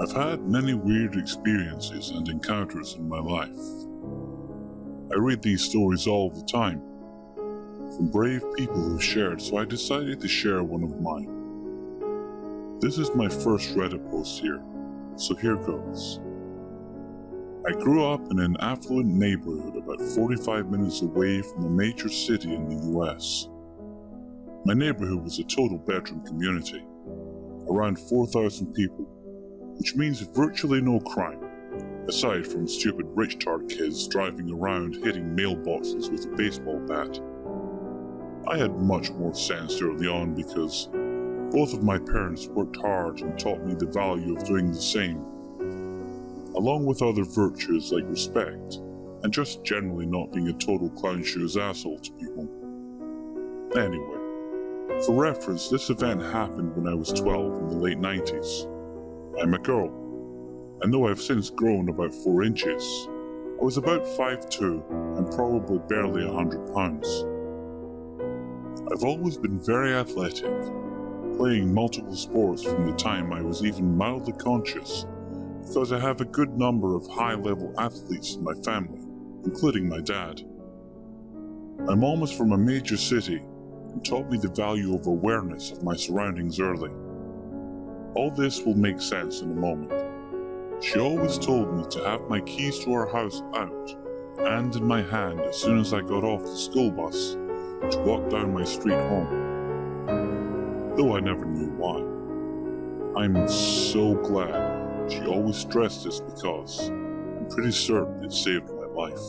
I've had many weird experiences and encounters in my life. I read these stories all the time, from brave people who've shared, so I decided to share one of mine. This is my first Reddit post here, so here goes. I grew up in an affluent neighborhood about 45 minutes away from a major city in the US. My neighborhood was a total bedroom community, around 4,000 people, which means virtually no crime, aside from stupid rich tart kids driving around hitting mailboxes with a baseball bat. I had much more sense early on because both of my parents worked hard and taught me the value of doing the same, along with other virtues like respect and just generally not being a total clown shoes asshole to people. Anyway, for reference, this event happened when I was 12 in the late 90s. I'm a girl, and though I've since grown about 4 inches, I was about 5'2" and probably barely 100 pounds. I've always been very athletic, playing multiple sports from the time I was even mildly conscious, because I have a good number of high-level athletes in my family, including my dad. My mom was from a major city and taught me the value of awareness of my surroundings early. All this will make sense in a moment. She always told me to have my keys to our house out and in my hand as soon as I got off the school bus to walk down my street home, though I never knew why. I'm so glad she always stressed this because I'm pretty certain it saved my life.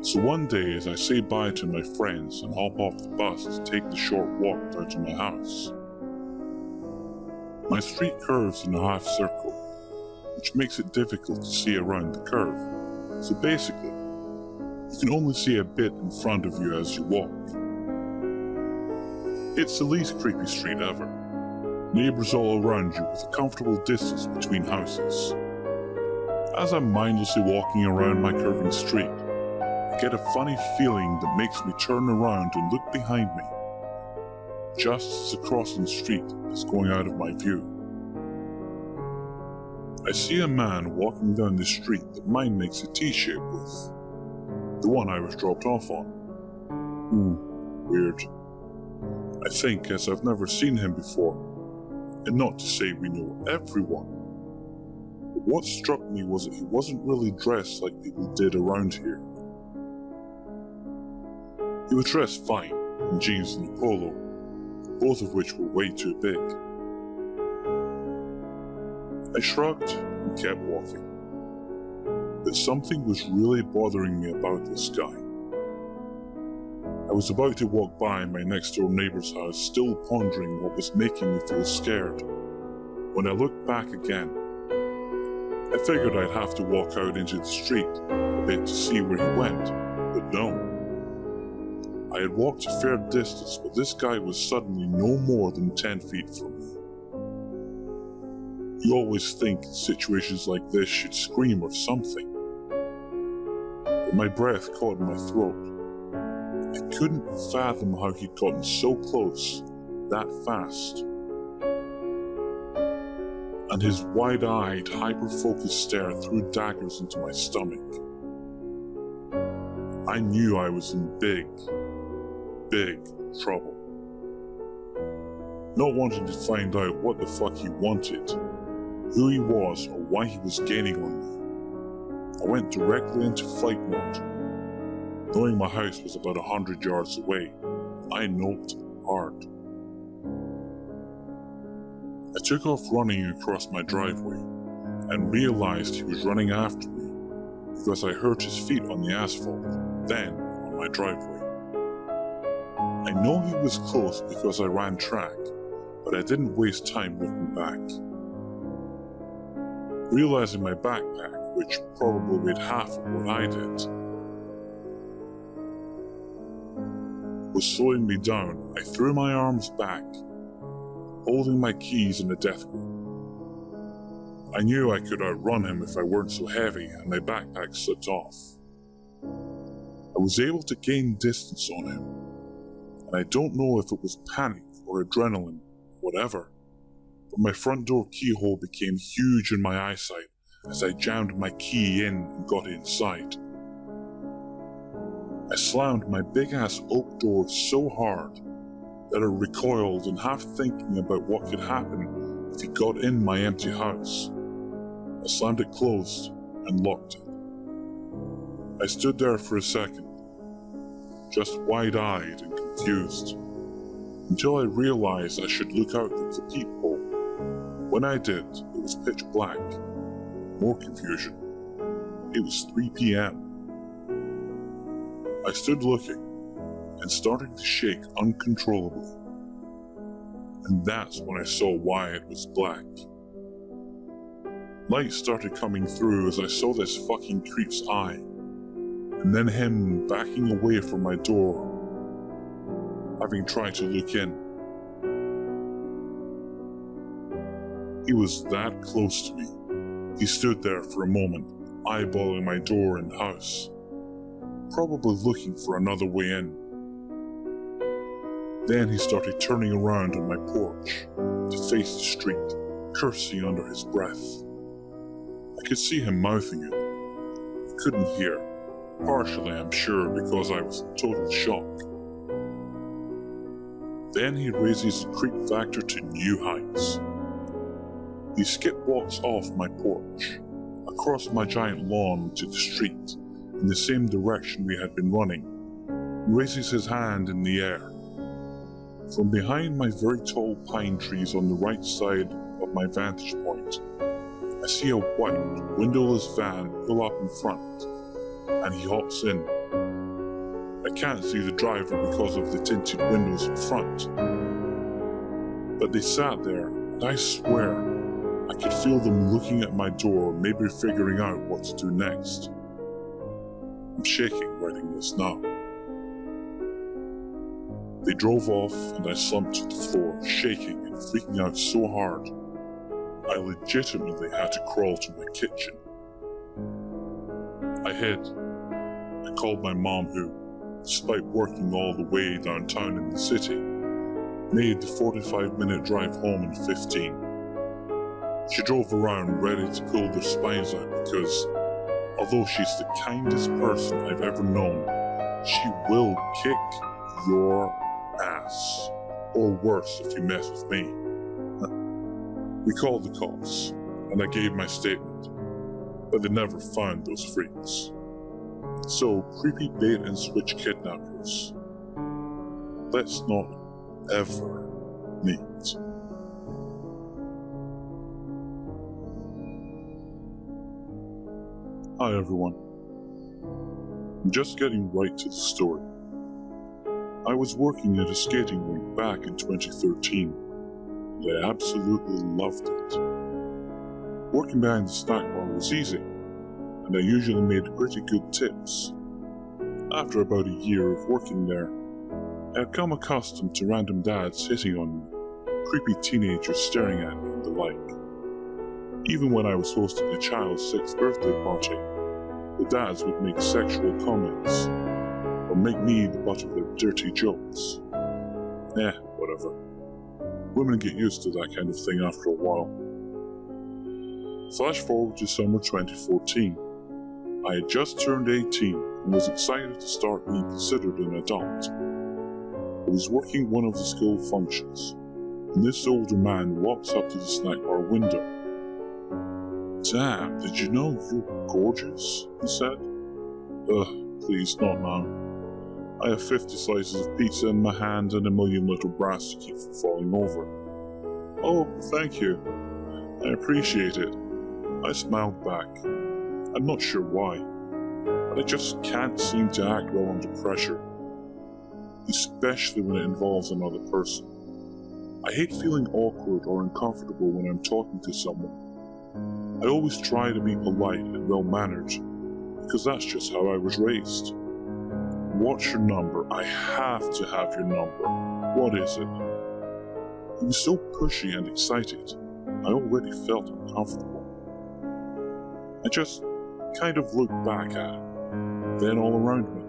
So one day, as I say bye to my friends and hop off the bus to take the short walk down to my house, my street curves in a half circle, which makes it difficult to see around the curve. So basically, you can only see a bit in front of you as you walk. It's the least creepy street ever. Neighbors all around you with a comfortable distance between houses. As I'm mindlessly walking around my curving street, I get a funny feeling that makes me turn around and look behind me, just as the crossing street is going out of my view. I see a man walking down the street that mine makes a T-shape with, the one I was dropped off on. Weird. I think, as I've never seen him before, and not to say we know everyone, but what struck me was that he wasn't really dressed like people did around here. He was dressed fine, in jeans and a polo, both of which were way too big. I shrugged and kept walking, but something was really bothering me about this guy. I was about to walk by my next door neighbor's house, still pondering what was making me feel scared, when I looked back again. I figured I'd have to walk out into the street a bit to see where he went, but no. I had walked a fair distance, but this guy was suddenly no more than 10 feet from me. You always think in situations like this you'd scream or something, but my breath caught in my throat. I couldn't fathom how he'd gotten so close, that fast. And his wide-eyed, hyper-focused stare threw daggers into my stomach. I knew I was in big trouble. Not wanting to find out what the fuck he wanted, who he was, or why he was gaining on me, I went directly into flight mode. Knowing my house was about 100 yards away, I noped hard. I took off running across my driveway and realized he was running after me because I heard his feet on the asphalt, then on my driveway. I know he was close because I ran track, but I didn't waste time looking back. Realizing my backpack, which probably weighed half of what I did, was slowing me down, I threw my arms back, holding my keys in a death grip. I knew I could outrun him if I weren't so heavy, and my backpack slipped off. I was able to gain distance on him, and I don't know if it was panic or adrenaline, whatever. but my front door keyhole became huge in my eyesight as I jammed my key in and got inside. I slammed my big-ass oak door so hard that it recoiled, and half thinking about what could happen if he got in my empty house, I slammed it closed and locked it. I stood there for a second, just wide-eyed and confused, until I realized I should look out the peephole. When I did, it was pitch black. More confusion. It was 3 p.m. I stood looking and started to shake uncontrollably. And that's when I saw why it was black. Light started coming through as I saw this fucking creep's eye, and then him backing away from my door, having tried to look in. He was that close to me. He stood there for a moment, eyeballing my door and house, probably looking for another way in. Then he started turning around on my porch to face the street, cursing under his breath. I could see him mouthing it. I couldn't hear, partially I'm sure because I was in total shock. Then he raises the creep factor to new heights. He skip walks off my porch, across my giant lawn to the street, in the same direction we had been running, and raises his hand in the air. From behind my very tall pine trees on the right side of my vantage point, I see a white, windowless van pull up in front, and he hops in. I can't see the driver because of the tinted windows in front, but they sat there, and I swear, I could feel them looking at my door, maybe figuring out what to do next. I'm shaking writing this now. They drove off and I slumped to the floor, shaking and freaking out so hard, I legitimately had to crawl to my kitchen. I hid. I called my mom who, despite working all the way downtown in the city, made the 45-minute drive home in 15. She drove around ready to pull their spines out because, although she's the kindest person I've ever known, she will kick your ass, or worse if you mess with me. We called the cops, and I gave my statement, but they never found those freaks. So, creepy bait and switch kidnappers, let's not ever meet. Hi everyone. I'm just getting right to the story. I was working at a skating rink back in 2013, and I absolutely loved it. Working behind the snack bar was easy, and I usually made pretty good tips. After about a year of working there, I had come accustomed to random dads hitting on me, creepy teenagers staring at me and the like. Even when I was hosting a child's 6th birthday party, the dads would make sexual comments, or make me the butt of their dirty jokes. Whatever. Women get used to that kind of thing after a while. Flash forward to summer 2014. I had just turned 18 and was excited to start being considered an adult. I was working one of the school functions, and this older man walks up to the snack bar window. "Damn, did you know you're gorgeous?" he said. Please, not now. I have 50 slices of pizza in my hand and a million little bras to keep from falling over. "Oh, thank you. I appreciate it." I smiled back. I'm not sure why, but I just can't seem to act well under pressure, especially when it involves another person. I hate feeling awkward or uncomfortable when I'm talking to someone. I always try to be polite and well-mannered, because that's just how I was raised. "What's your number? I have to have your number. What is it?" He was so pushy and excited, I already felt uncomfortable. I just kind of looked back at him, then all around me.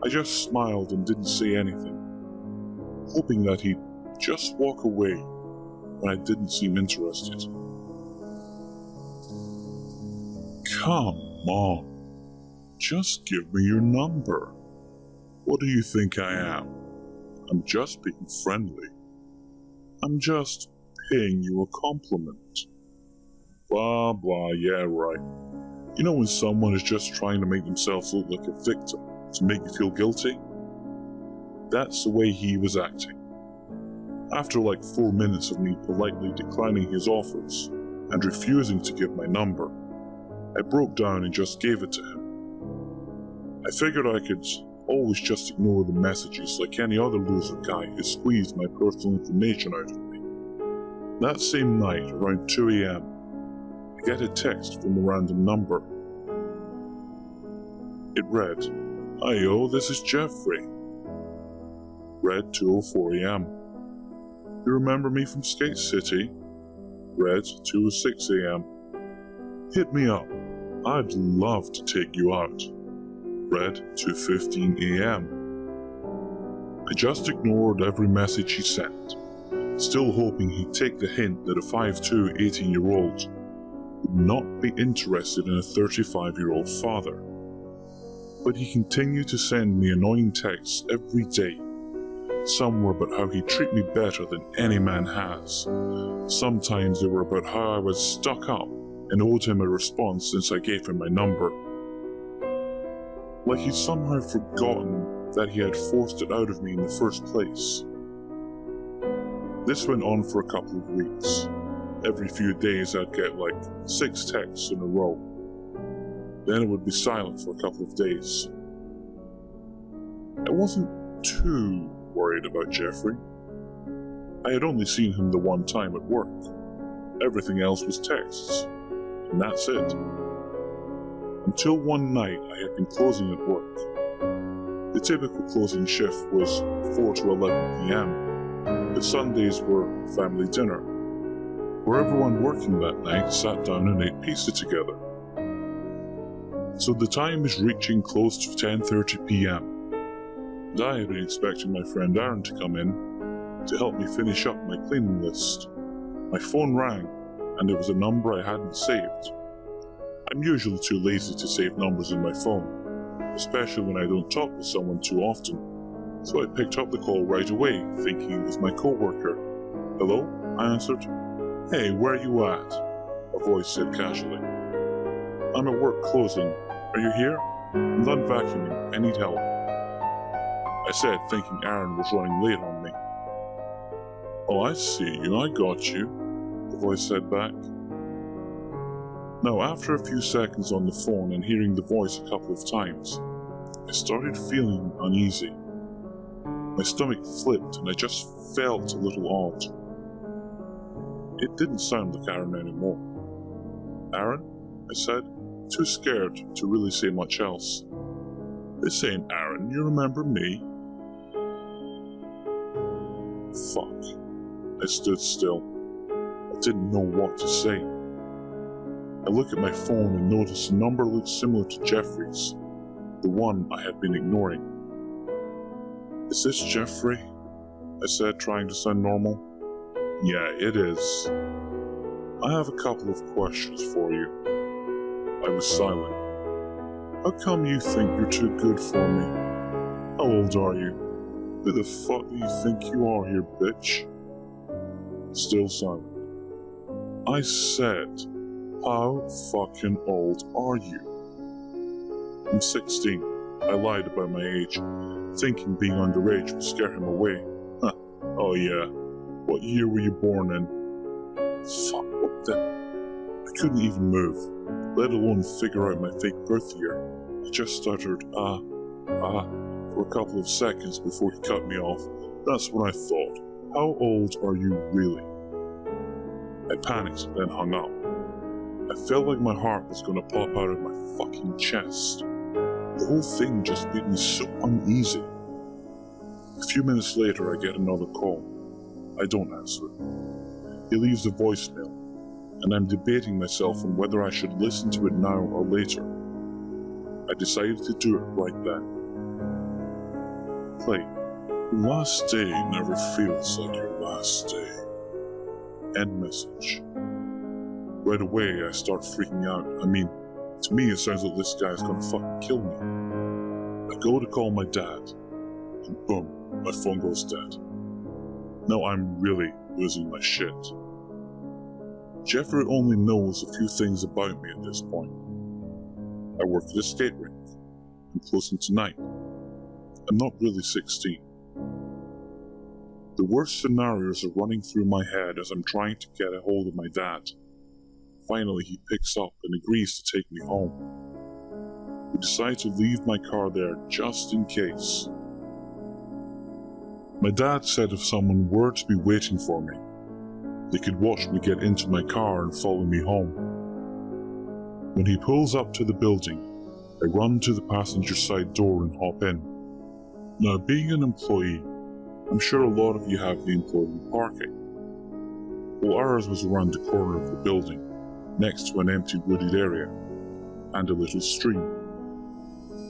I just smiled and didn't say anything, hoping that he'd just walk away, when I didn't seem interested. Come on, just give me your number. What do you think I am? I'm just being friendly. I'm just paying you a compliment. Blah, blah, yeah, right. You know when someone is just trying to make themselves look like a victim to make you feel guilty? That's the way he was acting. After like 4 minutes of me politely declining his offers and refusing to give my number, I broke down and just gave it to him. I figured I could always just ignore the messages like any other loser guy who squeezed my personal information out of me. That same night, around 2 a.m., I get a text from a random number. It read, "Hiyo, this is Jeffrey." Read 2:04 a.m. "You remember me from Skate City?" Read 2:06 a.m. "Hit me up. I'd love to take you out." Read 2:15 a.m. I just ignored every message he sent, still hoping he'd take the hint that a 5'2", 18-year-old would not be interested in a 35-year-old father. But he continued to send me annoying texts every day. Some were about how he'd treat me better than any man has. Sometimes they were about how I was stuck up and owed him a response since I gave him my number. Like he'd somehow forgotten that he had forced it out of me in the first place. This went on for a couple of weeks. Every few days I'd get like 6 texts in a row. Then it would be silent for a couple of days. I wasn't too worried about Jeffrey. I had only seen him the one time at work. Everything else was texts, and that's it. Until one night I had been closing at work. The typical closing shift was 4 to 11 p.m., but Sundays were family dinner, where everyone working that night sat down and ate pizza together. So the time was reaching close to 10:30 p.m. and I had been expecting my friend Aaron to come in to help me finish up my cleaning list. My phone rang, and it was a number I hadn't saved. I'm usually too lazy to save numbers in my phone, especially when I don't talk with someone too often, so I picked up the call right away, thinking it was my co-worker. "Hello?" I answered. "Hey, where are you at?" a voice said casually. "I'm at work closing. Are you here? I'm done vacuuming. I need help," I said, thinking Aaron was running late on me. "Oh, I see you. I got you," the voice said back. Now, after a few seconds on the phone and hearing the voice a couple of times, I started feeling uneasy. My stomach flipped and I just felt a little odd. It didn't sound like Aaron anymore. "Aaron?" I said, too scared to really say much else. "This ain't Aaron, you remember me?" Fuck. I stood still. I didn't know what to say. I looked at my phone and noticed the number looked similar to Jeffrey's, the one I had been ignoring. "Is this Jeffrey?" I said, trying to sound normal. "Yeah, it is. I have a couple of questions for you." I was silent. "How come you think you're too good for me? How old are you? Who the fuck do you think you are here, bitch?" Still silent. I said, "How fucking old are you?" "I'm 16. I lied about my age, thinking being underage would scare him away. Huh. "Oh yeah. What year were you born in?" Fuck, what the... I couldn't even move, let alone figure out my fake birth year. I just stuttered, for a couple of seconds before he cut me off. That's when I thought, how old are you really? I panicked, then hung up. I felt like my heart was going to pop out of my fucking chest. The whole thing just made me so uneasy. A few minutes later, I get another call. I don't answer it. He leaves a voicemail, and I'm debating myself on whether I should listen to it now or later. I decided to do it right then. "Play. Your last day never feels like your last day." end message. Right away, I start freaking out. I mean, to me, it sounds like this guy's gonna fucking kill me. I go to call my dad, and boom, my phone goes dead. Now I'm really losing my shit. Jeffrey only knows a few things about me at this point. I work at a skate rink. I'm closing tonight. I'm not really 16. The worst scenarios are running through my head as I'm trying to get a hold of my dad. Finally, he picks up and agrees to take me home. We decide to leave my car there just in case. My dad said if someone were to be waiting for me, they could watch me get into my car and follow me home. When he pulls up to the building, I run to the passenger side door and hop in. Now, being an employee, I'm sure a lot of you have the employee parking. Well, ours was around the corner of the building, next to an empty wooded area, and a little stream.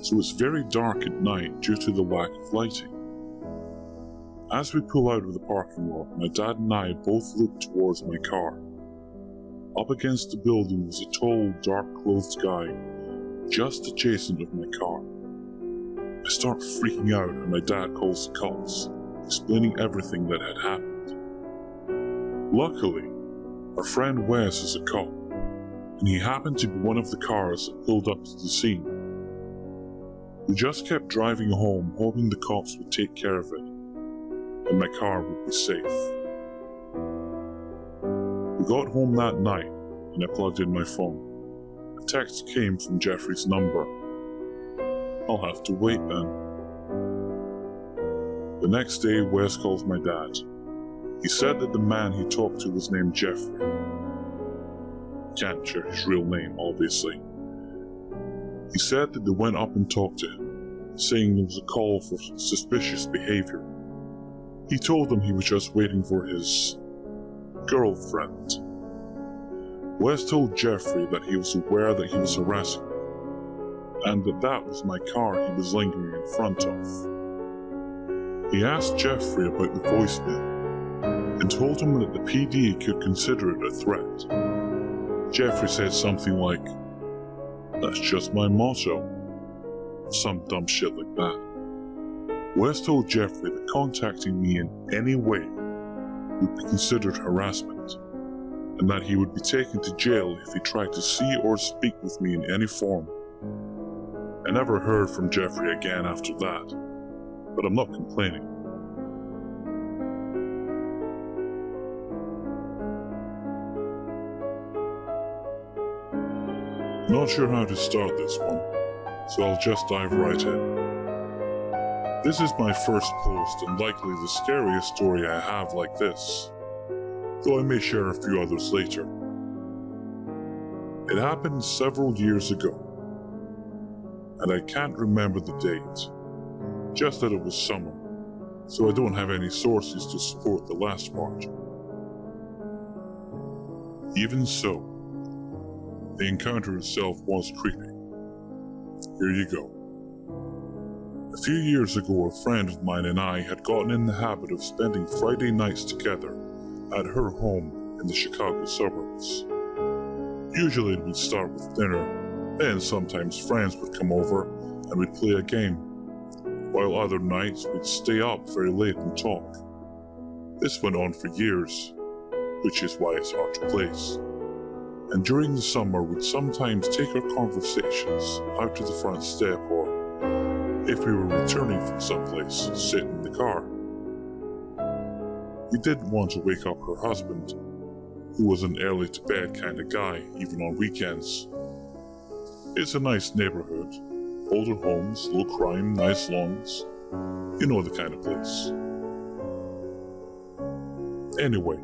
So it's very dark at night due to the lack of lighting. As we pull out of the parking lot, my dad and I both look towards my car. Up against the building was a tall, dark-clothed guy, just adjacent of my car. I start freaking out and my dad calls the cops, explaining everything that had happened. Luckily, our friend Wes is a cop, and he happened to be one of the cars that pulled up to the scene. We just kept driving home, hoping the cops would take care of it, and my car would be safe. We got home that night, and I plugged in my phone. A text came from Jeffrey's number. I'll have to wait then. The next day, Wes calls my dad. He said that the man he talked to was named Jeffrey. Can't share his real name, obviously. He said that they went up and talked to him, saying there was a call for suspicious behavior. He told them he was just waiting for his girlfriend. Wes told Jeffrey that he was aware that he was harassing me, and that was my car he was lingering in front of. He asked Jeffrey about the voicemail, and told him that the PD could consider it a threat. Jeffrey said something like, "That's just my motto," some dumb shit like that. Wes told Jeffrey that contacting me in any way would be considered harassment, and that he would be taken to jail if he tried to see or speak with me in any form. I never heard from Jeffrey again after that, but I'm not complaining. Not sure how to start this one, so I'll just dive right in. This is my first post and likely the scariest story I have like this, though I may share a few others later. It happened several years ago, and I can't remember the date, just that it was summer, so I don't have any sources to support the last part. Even so, the encounter itself was creepy. Here you go. A few years ago, a friend of mine and I had gotten in the habit of spending Friday nights together at her home in the Chicago suburbs. Usually we'd start with dinner, then sometimes friends would come over and we'd play a game, while other nights we'd stay up very late and talk. This went on for years, which is why it's hard to place. And during the summer, we'd sometimes take our conversations out to the front step, or if we were returning from someplace, sit in the car. We didn't want to wake up her husband, who was an early-to-bed kind of guy, even on weekends. It's a nice neighborhood, older homes, low crime, nice lawns. You know the kind of place. Anyway,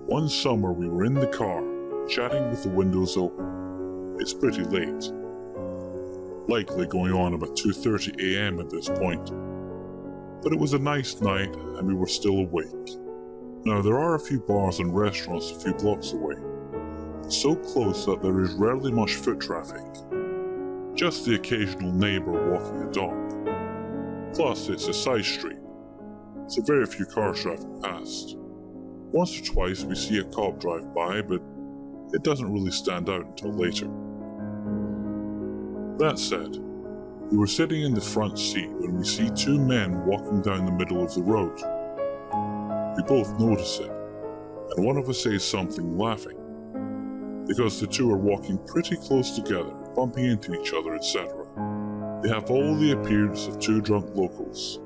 one summer we were in the car, chatting with the windows open. It's pretty late. Likely going on about 2:30 a.m. at this point. But it was a nice night and we were still awake. Now there are a few bars and restaurants a few blocks away, so close that there is rarely much foot traffic. Just the occasional neighbor walking a dog. Plus it's a side street, so very few cars driving past. Once or twice we see a cop drive by, but it doesn't really stand out until later. That said, we were sitting in the front seat when we see two men walking down the middle of the road. We both notice it, and one of us says something, laughing, because the two are walking pretty close together, bumping into each other, etc. They have all the appearance of two drunk locals,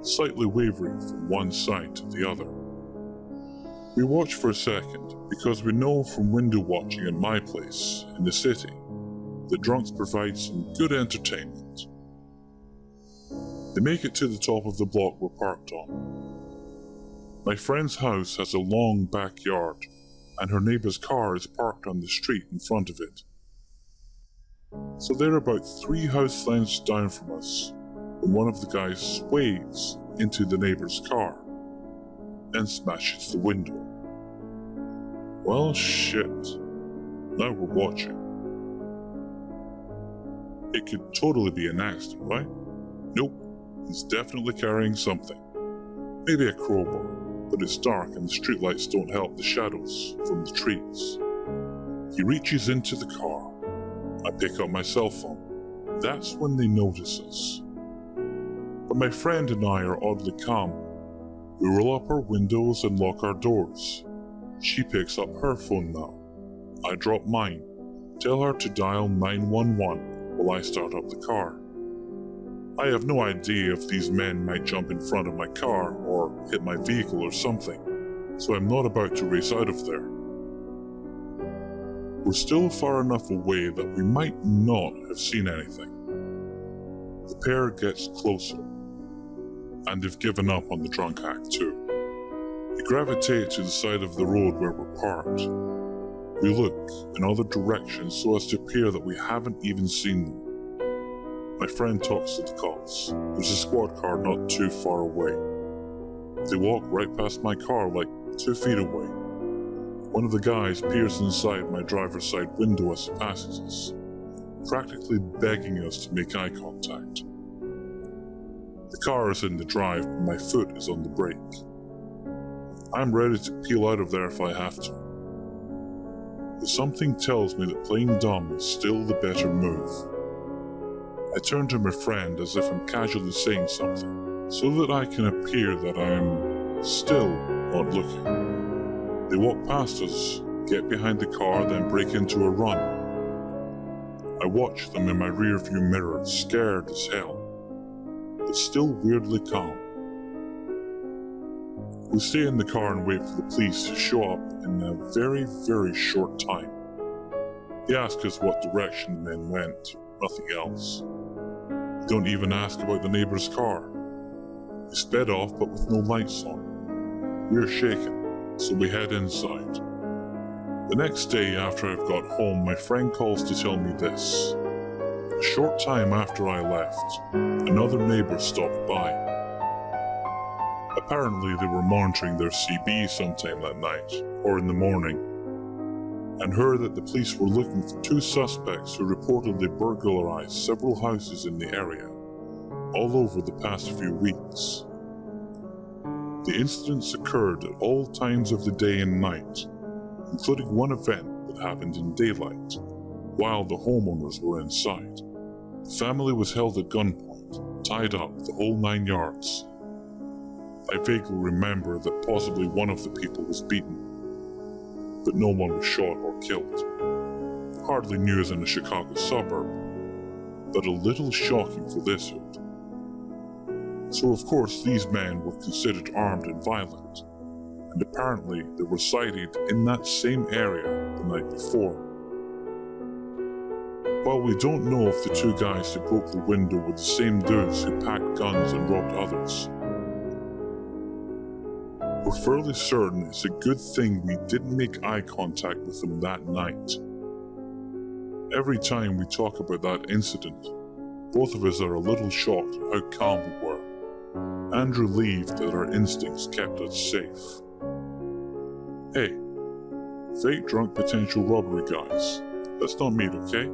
slightly wavering from one side to the other. We watch for a second because we know from window watching at my place in the city that drunks provide some good entertainment. They make it to the top of the block we're parked on. My friend's house has a long backyard, and her neighbour's car is parked on the street in front of it. So they're about 3 house lengths down from us when one of the guys sways into the neighbour's car and smashes the window. Well, shit. Now we're watching. It could totally be an accident, right? Nope, he's definitely carrying something. Maybe a crowbar, but it's dark and the streetlights don't help the shadows from the trees. He reaches into the car. I pick up my cell phone. That's when they notice us. But my friend and I are oddly calm. We roll up our windows and lock our doors. She picks up her phone now. I drop mine, tell her to dial 911 while I start up the car. I have no idea if these men might jump in front of my car or hit my vehicle or something, so I'm not about to race out of there. We're still far enough away that we might not have seen anything. The pair gets closer, and they've given up on the drunk act too. They gravitate to the side of the road where we're parked. We look in other directions so as to appear that we haven't even seen them. My friend talks to the cops. There's a squad car not too far away. They walk right past my car, like 2 feet away. One of the guys peers inside my driver's side window as he passes us, practically begging us to make eye contact. The car is in the drive, but my foot is on the brake. I'm ready to peel out of there if I have to. But something tells me that playing dumb is still the better move. I turn to my friend as if I'm casually saying something, so that I can appear that I am still not looking. They walk past us, get behind the car, then break into a run. I watch them in my rearview mirror, scared as hell, but still weirdly calm. We stay in the car and wait for the police to show up in a very, very short time. They ask us what direction the men went, nothing else. They don't even ask about the neighbour's car. They sped off but with no lights on. We're shaken, so we head inside. The next day after I've got home, my friend calls to tell me this. A short time after I left, another neighbour stopped by. Apparently they were monitoring their CB sometime that night, or in the morning, and heard that the police were looking for 2 suspects who reportedly burglarized several houses in the area, all over the past few weeks. The incidents occurred at all times of the day and night, including one event that happened in daylight, while the homeowners were inside. The family was held at gunpoint, tied up, the whole 9 yards. I vaguely remember that possibly one of the people was beaten, but no one was shot or killed. Hardly news in a Chicago suburb, but a little shocking for this hood. So of course these men were considered armed and violent, and apparently they were sighted in that same area the night before. While we don't know if the 2 guys who broke the window were the same dudes who packed guns and robbed others, we're fairly certain it's a good thing we didn't make eye contact with them that night. Every time we talk about that incident, both of us are a little shocked at how calm we were, and relieved that our instincts kept us safe. Hey, fake drunk potential robbery guys, let's not meet, okay?